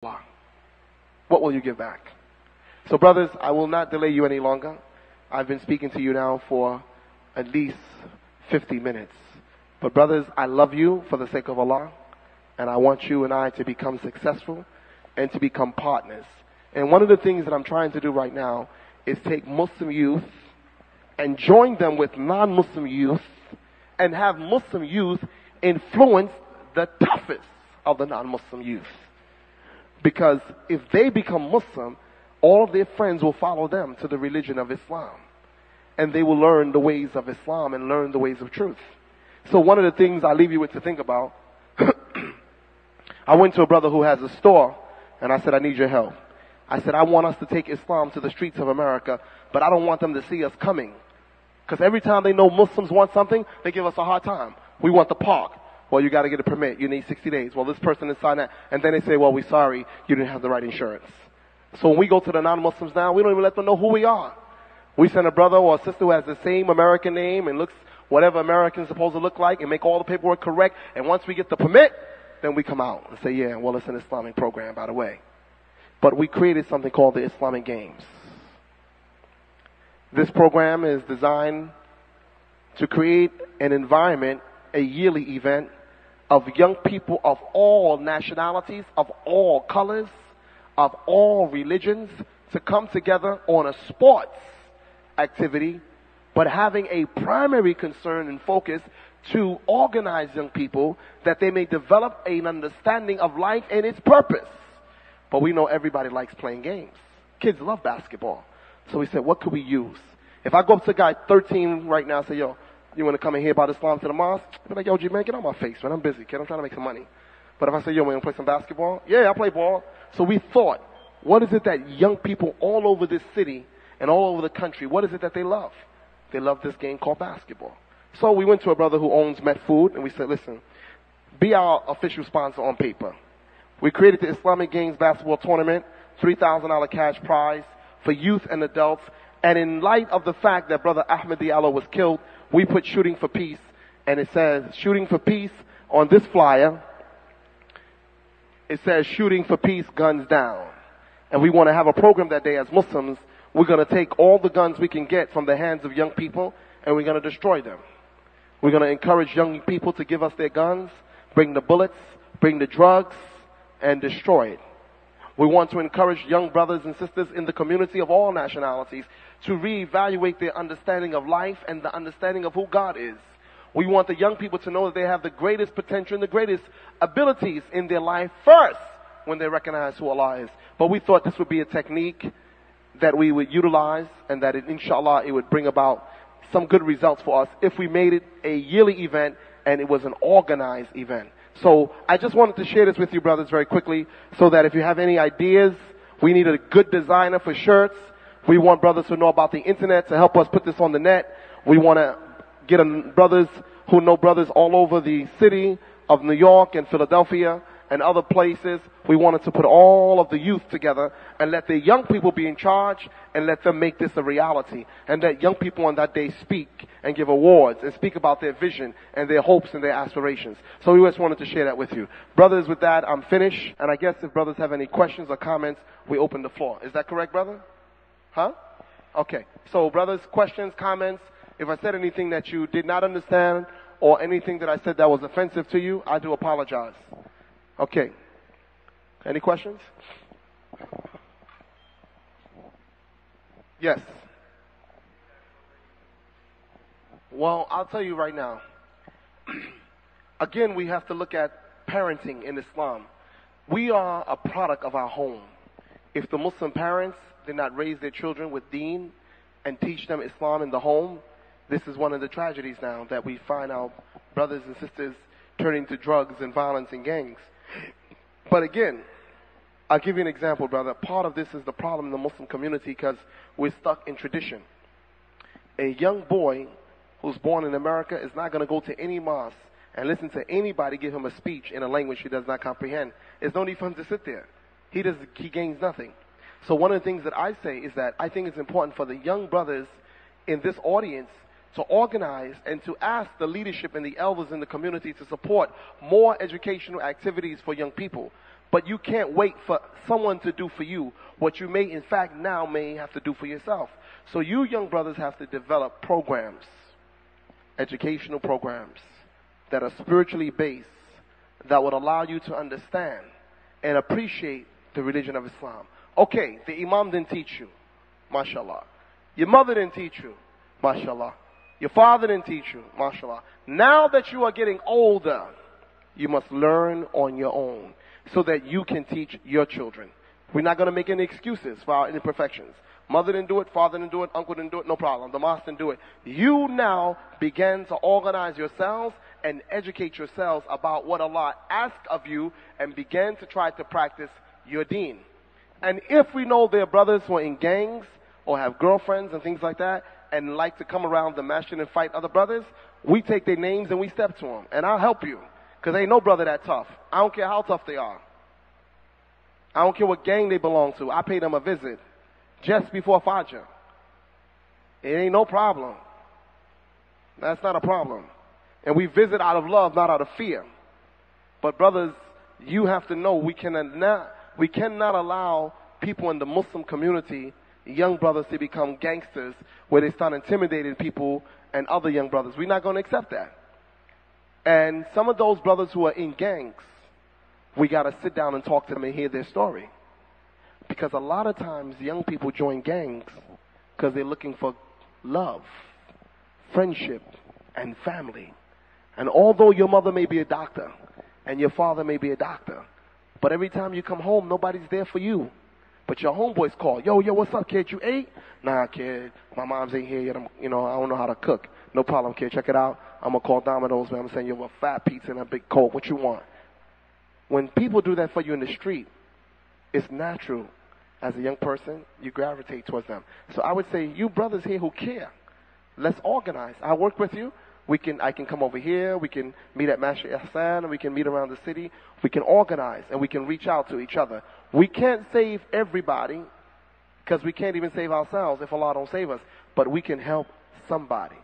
Allah. What will you give back? So brothers, I will not delay you any longer. I've been speaking to you now for at least 50 minutes. But brothers, I love you for the sake of Allah, and I want you and I to become successful and to become partners. And one of the things that I'm trying to do right now is take Muslim youth and join them with non-Muslim youth and have Muslim youth influence the toughest of the non-Muslim youth. Because if they become Muslim, all of their friends will follow them to the religion of Islam. And they will learn the ways of Islam and learn the ways of truth. So one of the things I leave you with to think about, I went to a brother who has a store, and I said, I need your help. I said, I want us to take Islam to the streets of America, but I don't want them to see us coming. Because every time they know Muslims want something, they give us a hard time. We want the park. Well, you got to get a permit. You need 60 days. Well, this person is signed that. And then they say, well, we're sorry. You didn't have the right insurance. So when we go to the non-Muslims now, we don't even let them know who we are. We send a brother or a sister who has the same American name and looks whatever Americans supposed to look like and make all the paperwork correct. And once we get the permit, then we come out and say, yeah, well, it's an Islamic program, by the way. But we created something called the Islamic Games. This program is designed to create an environment, a yearly event, of young people of all nationalities, of all colors, of all religions, to come together on a sports activity, but having a primary concern and focus to organize young people that they may develop an understanding of life and its purpose. But we know everybody likes playing games. Kids love basketball. So we said, what could we use? If I go up to a guy 13 right now and say, yo, you want to come and hear about Islam to the mosque? I'll be like, yo, G, man, get on my face, man. I'm busy, kid. I'm trying to make some money. But if I say, yo, man, play some basketball? Yeah, I play ball. So we thought, what is it that young people all over this city and all over the country, what is it that they love? They love this game called basketball. So we went to a brother who owns Met Food, and we said, listen, be our official sponsor on paper. We created the Islamic Games basketball tournament, $3,000 cash prize for youth and adults. And in light of the fact that Brother Ahmed Diallo was killed, we put shooting for peace. And it says, shooting for peace on this flyer. It says, shooting for peace, guns down. And we want to have a program that day as Muslims. We're going to take all the guns we can get from the hands of young people, and we're going to destroy them. We're going to encourage young people to give us their guns, bring the bullets, bring the drugs, and destroy it. We want to encourage young brothers and sisters in the community of all nationalities to reevaluate their understanding of life and the understanding of who God is. We want the young people to know that they have the greatest potential and the greatest abilities in their life first when they recognize who Allah is. But we thought this would be a technique that we would utilize and that inshallah it would bring about some good results for us if we made it a yearly event and it was an organized event. So I just wanted to share this with you brothers very quickly so that if you have any ideas, we need a good designer for shirts. We want brothers who know about the internet to help us put this on the net. We want to get brothers who know brothers all over the city of New York and Philadelphia and other places. We wanted to put all of the youth together and let the young people be in charge and let them make this a reality. And let young people on that day speak and give awards and speak about their vision and their hopes and their aspirations. So we just wanted to share that with you. Brothers, with that, I'm finished. And I guess if brothers have any questions or comments, we open the floor. Is that correct, brother? Huh? Okay. So brothers, questions, comments. If I said anything that you did not understand or anything that I said that was offensive to you, I do apologize. Okay. Any questions? Yes. Well, I'll tell you right now. Again, we have to look at parenting in Islam. We are a product of our home. If the Muslim parents did not raise their children with deen and teach them Islam in the home, this is one of the tragedies now that we find our brothers and sisters turning to drugs and violence and gangs. But again, I'll give you an example, brother. Part of this is the problem in the Muslim community because we're stuck in tradition. A young boy who's born in America is not going to go to any mosque and listen to anybody give him a speech in a language he does not comprehend. There's no need for him to sit there. He gains nothing. So one of the things that I say is that I think it's important for the young brothers in this audience to organize and to ask the leadership and the elders in the community to support more educational activities for young people. but you can't wait for someone to do for you what you may, in fact, now may have to do for yourself. So you young brothers have to develop programs, educational programs that are spiritually based, that would allow you to understand and appreciate the religion of Islam. Okay, the Imam didn't teach you, mashallah. Your mother didn't teach you, mashallah. Your father didn't teach you, mashallah. Now that you are getting older, you must learn on your own so that you can teach your children. We're not going to make any excuses for our imperfections. Mother didn't do it, father didn't do it, uncle didn't do it, no problem. The mosque didn't do it. You now begin to organize yourselves and educate yourselves about what Allah asks of you and begin to try to practice your deen. And if we know there are brothers who are in gangs or have girlfriends and things like that and like to come around the masjid and fight other brothers, we take their names and we step to them. And I'll help you. Because ain't no brother that tough. I don't care how tough they are. I don't care what gang they belong to. I pay them a visit just before Fajr. It ain't no problem. That's not a problem. And we visit out of love, not out of fear. But brothers, you have to know we cannot allow people in the Muslim community, young brothers, to become gangsters where they start intimidating people and other young brothers. We're not going to accept that. And some of those brothers who are in gangs, we got to sit down and talk to them and hear their story. Because a lot of times young people join gangs because they're looking for love, friendship, and family. And although your mother may be a doctor and your father may be a doctor, but every time you come home, nobody's there for you. But your homeboys call, yo, what's up, kid? You ate? Nah, kid, my mom's ain't here yet. I don't know how to cook. No problem, kid. Check it out. I'm going to call Domino's, man. I'm saying you have a fat pizza and a big Coke. What you want? When people do that for you in the street, it's natural. As a young person, you gravitate towards them. So I would say, you brothers here who care, let's organize. I'll work with you. I can come over here. We can meet at Masjid Ihsan, and we can meet around the city. We can organize, and we can reach out to each other. We can't save everybody, because we can't even save ourselves if Allah don't save us. But we can help somebody.